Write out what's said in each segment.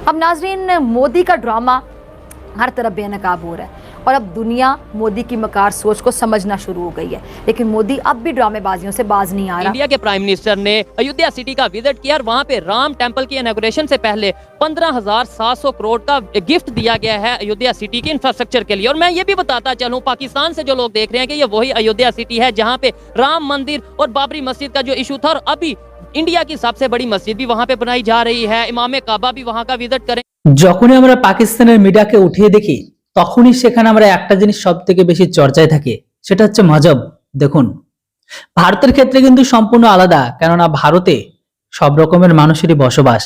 अब नाजरीन, मोदी का ड्रामा हर तरफ बेनकाब हो रहा है और अब दुनिया मोदी की मकार सोच को समझना शुरू हो गई है, लेकिन मोदी अब भी ड्रामेबाजियों से बाज नहीं आ रहा। इंडिया के प्राइम मिनिस्टर ने अयोध्या सिटी का विजिट किया और वहाँ पे राम टेम्पल की इनॉग्रेशन से पहले 15,700 करोड़ का गिफ्ट दिया गया है अयोध्या सिटी के इंफ्रास्ट्रक्चर के लिए। और मैं ये भी बताता चलूं, पाकिस्तान से जो लोग देख रहे हैं कि ये वही अयोध्या सिटी है जहाँ पे राम मंदिर और बाबरी मस्जिद का जो इशू था, और अभी इंडिया की सबसे बड़ी मस्जिद भी वहाँ पे बनाई जा रही है। इमाम काबा भी वहाँ का विजिट करें। যখনই আমরা পাকিস্তানের মিডিয়াকে উঠিয়ে দেখি তখনই সেখানে আমরা একটা জিনিস সবথেকে বেশি চর্চায় থাকে, সেটা হচ্ছে মজহব। দেখুন, ভারতের ক্ষেত্রে কিন্তু সম্পূর্ণ আলাদা, কেননা ভারতে সব রকমের মানুষেরই বসবাস।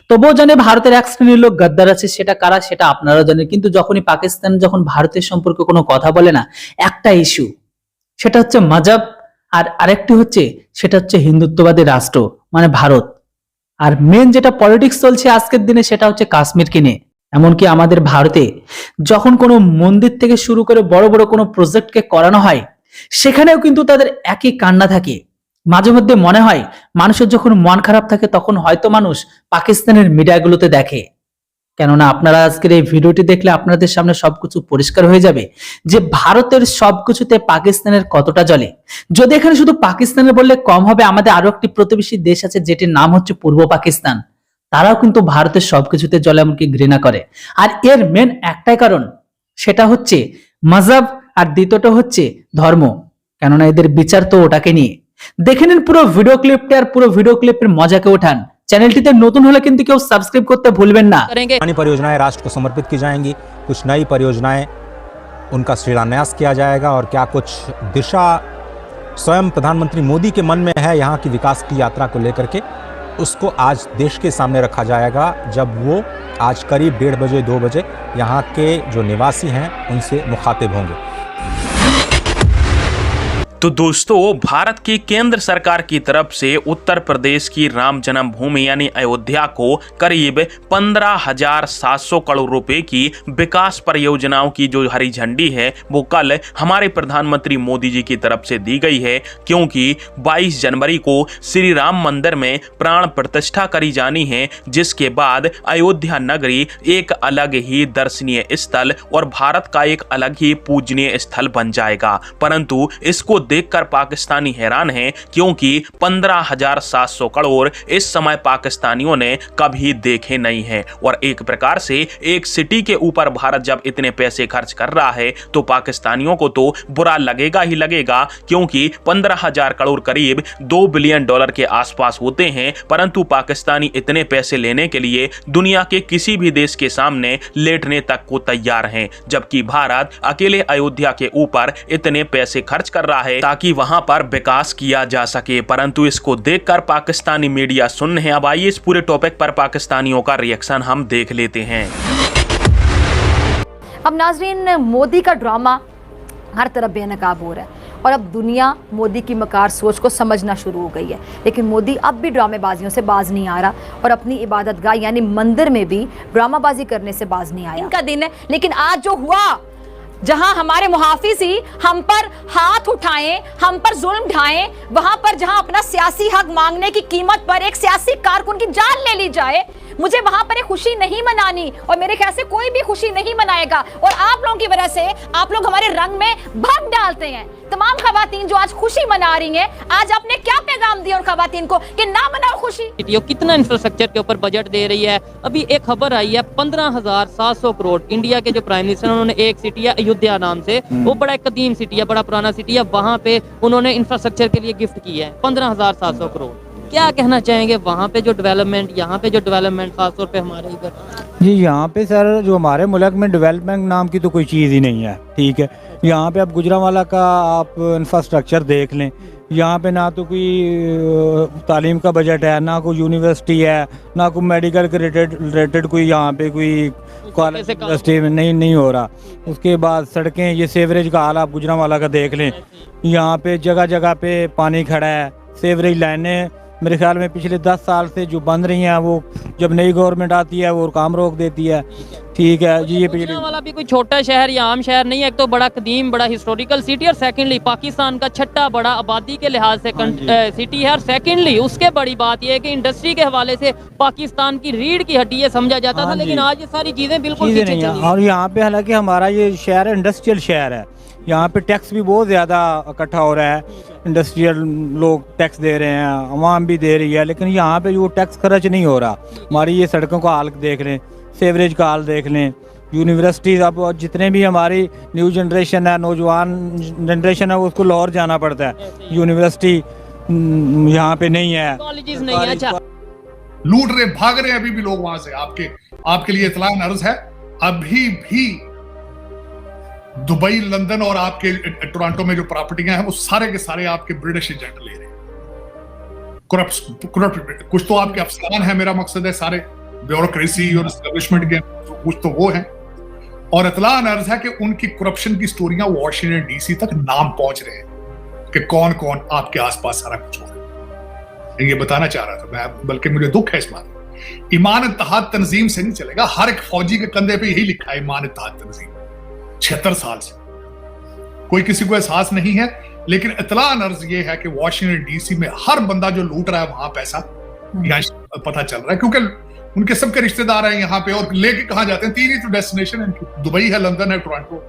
তবুও জানে ভারতের এক শ্রেণীর লোক গাদ্দার আছে, সেটা কারা সেটা আপনারাও জানেন। কিন্তু যখনই পাকিস্তান যখন ভারতের সম্পর্কে কোনো কথা বলে না, একটা ইস্যু সেটা হচ্ছে মজহব, আর আরেকটি হচ্ছে সেটা হচ্ছে হিন্দুত্ববাদী রাষ্ট্র মানে ভারত। আর মেন যেটা পলিটিক্স চলছে আজকের দিনে সেটা হচ্ছে কাশ্মীরকে নিয়ে। এমনকি আমাদের ভারতে যখন কোনো মন্দির থেকে শুরু করে বড় বড় কোনো প্রজেক্টকে করানো হয়, সেখানেও কিন্তু তাদের একই কান্না থাকে। মাঝে মধ্যে মনে হয় মানুষের যখন মন খারাপ থাকে তখন হয়তো মানুষ পাকিস্তানের মিডিয়াগুলোতে দেখে। কেননা আপনারা আজকের এই ভিডিওটি দেখলে আপনাদের সামনে সবকিছু পরিষ্কার হয়ে যাবে যে ভারতের সবকিছুতে পাকিস্তানের কতটা জ্বলে। যদি এখানে শুধু পাকিস্তানের বললে কম হবে, আমাদের আরো একটি প্রতিবেশী দেশ আছে যেটির নাম হচ্ছে পূর্ব পাকিস্তান, তারাও কিন্তু ভারতের সবকিছুতে জ্বলে, এমনকি ঘৃণা করে। আর এর মেন একটাই কারণ, সেটা হচ্ছে মজহব, আর দ্বিতীয়টা হচ্ছে ধর্ম। কেননা এদের বিচার তো ওটাকে নিয়ে। দেখে নিন পুরো ভিডিও ক্লিপটা, আর পুরো ভিডিও ক্লিপের মজাকে ওঠান। চ্যানেলটিতে নতুন হলে কিন্তু কেউ সাবস্ক্রাইব करते भूलবেন না। पुरानी परियोजनाएं राष्ट्र को समर्पित की जाएंगी, कुछ नई परियोजनाएं उनका शिलान्यास किया जाएगा, और क्या कुछ दिशा स्वयं प्रधानमंत्री मोदी के मन में है यहाँ की विकास की यात्रा को लेकर के, उसको आज देश के सामने रखा जाएगा जब वो आज करीब 1:30 बजे 2 बजे यहाँ के जो निवासी हैं उनसे मुखातिब होंगे। तो दोस्तों, भारत की केंद्र सरकार की तरफ से उत्तर प्रदेश की राम जन्मभूमि यानी अयोध्या को करीब 15,700 करोड़ रुपए की विकास परियोजनाओं की जो हरी झंडी है वो कल हमारे प्रधानमंत्री मोदी जी की तरफ से दी गई है, क्योंकि 22 जनवरी को श्री राम मंदिर में प्राण प्रतिष्ठा करी जानी है, जिसके बाद अयोध्या नगरी एक अलग ही दर्शनीय स्थल और भारत का एक अलग ही पूजनीय स्थल बन जाएगा। परंतु इसको देखकर पाकिस्तानी हैरान हैं, क्योंकि 15,700 करोड़ इस समय पाकिस्तानियों ने कभी देखे नहीं हैं। और एक प्रकार से एक सिटी के ऊपर भारत जब इतने पैसे खर्च कर रहा है तो पाकिस्तानियों को तो बुरा लगेगा ही लगेगा, क्योंकि 15,000 करोड़ करीब $2 बिलियन के आसपास होते हैं। परंतु पाकिस्तानी इतने पैसे लेने के लिए दुनिया के किसी भी देश के सामने लेटने तक को तैयार हैं, जबकि भारत अकेले अयोध्या के ऊपर इतने पैसे खर्च कर रहा है ताकि वहां पर विकास किया जा सके। परंतु इसको देखकर पाकिस्तानी मीडिया सुन्न है। अब आइए इस पूरे टॉपिक पर पाकिस्तानियों का रिएक्शन हम देख लेते हैं। अब नाजरीन, मोदी का ड्रामा हर तरफ बेनकाब हो रहा है और अब दुनिया मोदी की मकार सोच को समझना शुरू हो गई है, लेकिन मोदी अब भी ड्रामेबाजियों से बाज नहीं आ रहा और अपनी इबादतगाह यानी मंदिर में भी ड्रामाबाजी करने से बाज नहीं आया। इनका दिन है, लेकिन आज जो हुआ, जहां हमारे मुहाफिज ही हम पर हाथ उठाएं, हम पर जुल्म ढाएं, वहां पर जहां अपना सियासी हक मांगने की कीमत पर एक सियासी कारकुन की जान ले ली जाए, मुझे वहां पर एक खुशी नहीं मनानी और मेरे ख्याल से कोई भी खुशी नहीं मनाएगा। और आप लोगों की वजह से आप लोग हमारे रंग में भंग डालते हैं। तमाम खवातीन जो आज खुशी मना रही हैं, आज आपने क्या पैगाम दिया उन खवातीन को कि ना मनाओ खुशी? कितना इंफ्रास्ट्रक्चर के ऊपर बजट दे रही है। अभी एक खबर आई है 15,700 करोड़ इंडिया के जो प्राइम मिनिस्टर, उन्होंने एक सिटी है अयोध्या नाम से, वो बड़ा एक कदीम सिटी है, बड़ा पुराना सिटी है, वहाँ पे उन्होंने इंफ्रास्ट्रक्चर के लिए गिफ्ट किया है 15,700 करोड़। क्या कहना चाहेंगे वहाँ पे जो डेवलपमेंट, यहाँ पे जो डेवलपमेंट खासतौर पे हमारे इधर? जी, यहाँ पे सर जो हमारे मुल्क में डेवलपमेंट नाम की तो कोई चीज़ ही नहीं है। ठीक है, यहाँ पे अब गुजरांवाला का आप इंफ्रास्ट्रक्चर देख लें, यहाँ पे ना तो कोई तालीम का बजट है, ना कोई यूनिवर्सिटी है, ना कोई मेडिकल के रिलेटेड कोई यहाँ पे कोई कॉलेज यूनिवर्सिटी में नहीं हो रहा। उसके बाद सड़कें, ये सीवरेज का हाल आप गुजरांवाला का देख लें, यहाँ पे जगह जगह पे पानी खड़ा है, सीवरेज लाइनें मेरे ख्याल में पिछले 10 साल से जो बन रही हैं, वो जब नई गवर्नमेंट आती है वो काम रोक देती है। ठीक है जी, ये पिछले गुजरांवाला भी कोई छोटा शहर या आम शहर नहीं है, एक तो बड़ा कदीम बड़ा हिस्टोरिकल सिटी, और सेकंडली पाकिस्तान का छठा बड़ा आबादी के लिहाज से सिटी है, और सेकंडली उसके बड़ी बात यह है कि इंडस्ट्री के हवाले से पाकिस्तान की रीढ़ की हड्डी ये समझा जाता था, हाँ लेकिन जी। आज ये सारी चीजें बिल्कुल चीज़ें पीछे नहीं चली है। और यहाँ पे हालांकि हमारा ये शहर है, इंडस्ट्रियल शहर है, यहाँ पे टैक्स भी बहुत ज़्यादा इकट्ठा हो रहा है, इंडस्ट्रियल लोग टैक्स दे रहे हैं, आवाम भी दे रही है, लेकिन यहाँ पे जो टैक्स खर्च नहीं हो रहा। हमारी ये सड़कों का हाल देख लें, सीवरेज का हाल देख लें, यूनिवर्सिटीज़, अब जितने भी हमारी न्यू जनरेशन है, नौजवान जनरेशन है, उसको लाहौर जाना पड़ता है, यूनिवर्सिटी यहाँ पे नहीं है, कॉलेजेस नहीं है। अच्छा, लूट रहे, भाग रहे हैं अभी भी लोग वहां से। आपके लिए इत्तलान अर्ज है, अभी भी दुबई, लंदन और आपके टोरंटो में जो प्रॉपर्टियां हैं वो सारे के सारे आपके ब्रिटिश एजेंट ले रहे हैं। करप्ट कुछ तो आपके अफसरान है, मेरा मकसद है सारे ब्यूरोक्रेसी और एस्टेब्लिशमेंट के कुछ तो वो हैं। और इत्तलान अर्ज है कि उनकी करप्शन की स्टोरियां वॉशिंगटन डीसी तक नाम पहुंच रहे हैं कि कौन कौन आपके आसपास सारा कुछ हो रहा है। ये बताना चाह रहा था मैं, बल्कि मुझे दुख है इस बात में। ईमान इत्तेहाद तंजीम से नहीं चलेगा। हर एक फौजी के कंधे पे यही लिखा है, ईमान इत्तेहाद तंजीम, 76 साल से कोई किसी को एहसास नहीं है। लेकिन इत्तलान अर्ज ये है कि वॉशिंगटन डीसी में हर बंदा जो लूट रहा है वहां पैसा यहाँ पता चल रहा है, क्योंकि उनके सबके रिश्तेदार हैं यहाँ पे। और लेके कहाँ जाते हैं? 3 ही तो डेस्टिनेशन है इनकी, दुबई है, लंदन है, टोरंटो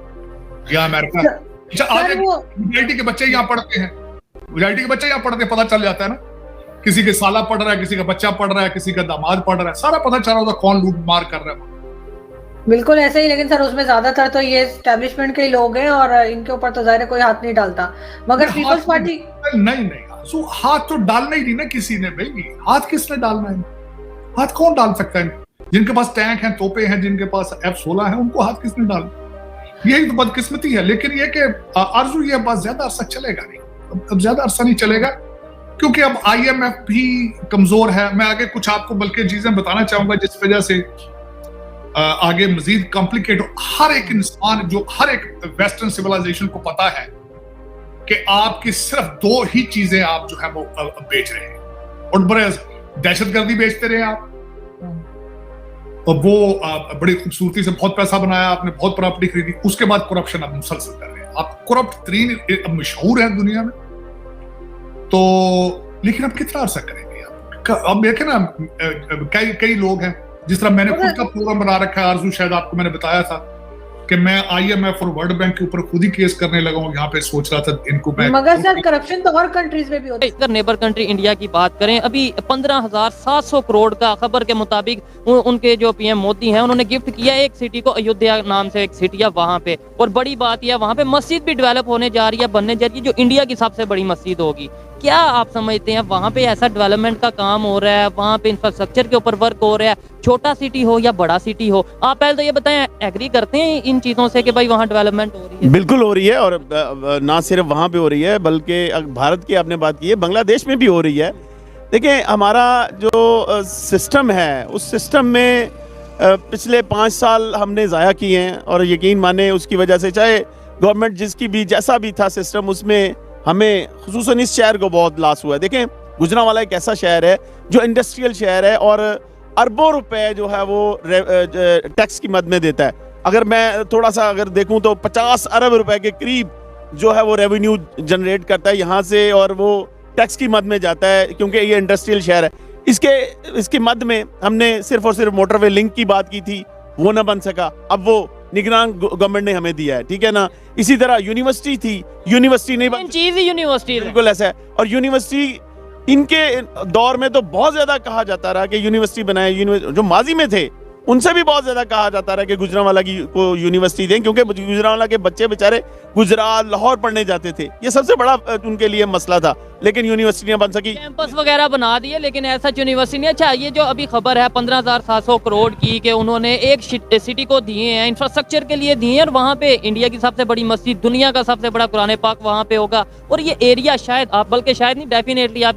या अमेरिका। अच्छा, आज गुजराती के बच्चे यहाँ पढ़ते हैं, गुजराती के बच्चे यहाँ पढ़ते हैं, पता चल जाता है ना, किसी के साला पढ़ रहा है, किसी का बच्चा पढ़ रहा है, किसी का दामाद पढ़ रहा है, सारा पता चल रहा होता कौन लूट मार कर रहा है। बिल्कुल ऐसे ही, लेकिन सर उसमें ज्यादातर तो ये एस्टेब्लिशमेंट के ही लोग हैं और इनके ऊपर तो जाहिर है कोई हाथ नहीं डालता। मगर पीपल्स पार्टी नहीं, हाथ तो डालना ही नहीं ना किसी ने भाई। हाथ किसने डालना है? हाथ कौन डाल सकता है? जिनके पास टैंक हैं, तोपे हैं, जिनके पास F-16 है, उनको हाथ किसने डालना? यही तो बदकिस्मती है। लेकिन ये कि आरजू ये बात ज्यादा अरसा चलेगा नहीं, अब ज्यादा अरसा नहीं चलेगा, क्योंकि अब IMF भी कमजोर है। मैं आगे कुछ आपको बल्कि चीजें बताना चाहूंगा जिस वजह से आगे मजीद कॉम्प्लिकेट हो। हर एक इंसान, जो हर एक वेस्टर्न सिविलाइजेशन को पता है कि आपकी सिर्फ 2 ही चीजें आप जो है वो बेच रहे हैं, और बड़े दहशतगर्दी बेचते रहे आप, और वो बड़ी खूबसूरती से बहुत पैसा बनाया आपने, बहुत प्रॉपर्टी खरीदी, उसके बाद करप्शन आप मुसलसल कर रहे हैं। आप करप्ट तरीन मशहूर है दुनिया में। तो लेकिन अब कितना अर्सा करेंगे आप? अब देखें ना, कई लोग हैं, जिस तरह मैंने खुद का प्रोग्राम बना रखा है आरजू, शायद आपको मैंने बताया था कि मैं IMF और वर्ल्ड बैंक के ऊपर खुद ही केस करने लगा हूं। यहाँ पे सोच रहा था इनको मैं, मगर सर करप्शन तो और कंट्रीज में भी होता है। अगर नेबर कंट्री इंडिया की बात करें, अभी 15,700 करोड़ का खबर के मुताबिक उनके जो PM मोदी हैं उन्होंने गिफ्ट किया एक सिटी को, अयोध्या नाम से एक सिटी है वहां पे। और बड़ी बात यह वहां पे मस्जिद भी डेवलप होने जा रही है, बनने जा रही है, जो इंडिया की सबसे बड़ी मस्जिद होगी। क्या आप समझते हैं वहां पे ऐसा डेवलपमेंट का काम हो रहा है, वहां पे इंफ्रास्ट्रक्चर के ऊपर वर्क हो रहा है, छोटा सिटी हो या बड़ा सिटी हो? आप पहले तो ये बताएं, एग्री करते हैं इन चीजों से कि भाई वहाँ डेवलपमेंट हो रही है? बिल्कुल हो रही है, और ना सिर्फ वहाँ पे हो रही है बल्कि भारत की आपने बात की है, बांग्लादेश में भी हो रही है। देखिए, हमारा जो सिस्टम है उस सिस्टम में पिछले 5 साल हमने ज़ाया किए हैं, और यकीन माने उसकी वजह से, चाहे गवर्नमेंट जिसकी भी जैसा भी था सिस्टम, उसमें हमें खुसूसन इस शहर को बहुत लॉस हुआ है। देखें, गुजरांवाला एक ऐसा शहर है जो इंडस्ट्रियल शहर है और अरबों रुपए जो है वो टैक्स की मद में देता है। अगर मैं थोड़ा सा अगर देखूं तो 50 अरब रुपए के करीब जो है वो रेवेन्यू जनरेट करता है यहाँ से, और वो टैक्स की मद में जाता है क्योंकि ये इंडस्ट्रियल शहर है। इसके मद में हमने सिर्फ और सिर्फ मोटरवे लिंक की बात की थी, वो ना बन सका, अब वो निगरान गवर्नमेंट ने हमें दिया है, ठीक है ना। इसी तरह यूनिवर्सिटी थी, यूनिवर्सिटी नहीं बन, चीज ही यूनिवर्सिटी, बिल्कुल ऐसा है। और यूनिवर्सिटी इनके दौर में तो बहुत ज्यादा कहा जाता रहा कि यूनिवर्सिटी बनाए, जो माजी में थे उनसे भी बहुत ज्यादा कहा जाता रहा कि गुजरांवाला की को यूनिवर्सिटी दें, क्योंकि गुजरांवाला के बच्चे बेचारे गुजरात, लाहौर पढ़ने जाते थे। ये सबसे बड़ा उनके लिए मसला था, लेकिन यूनिवर्सिटियां बन सकी, कैंपस वगैरह बना दिए, लेकिन ऐसा यूनिवर्सिटी नहीं। अच्छा, ये जो अभी खबर है 15,700 करोड़ की कि उन्होंने एक सिटी को दिए हैं, इंफ्रास्ट्रक्चर के लिए दिए हैं, और वहाँ पे इंडिया की सबसे बड़ी मस्जिद, दुनिया का सबसे बड़ा कुरान पाक वहाँ पे होगा। और ये एरिया शायद आप, बल्कि शायद नहीं, डेफिनेटली आप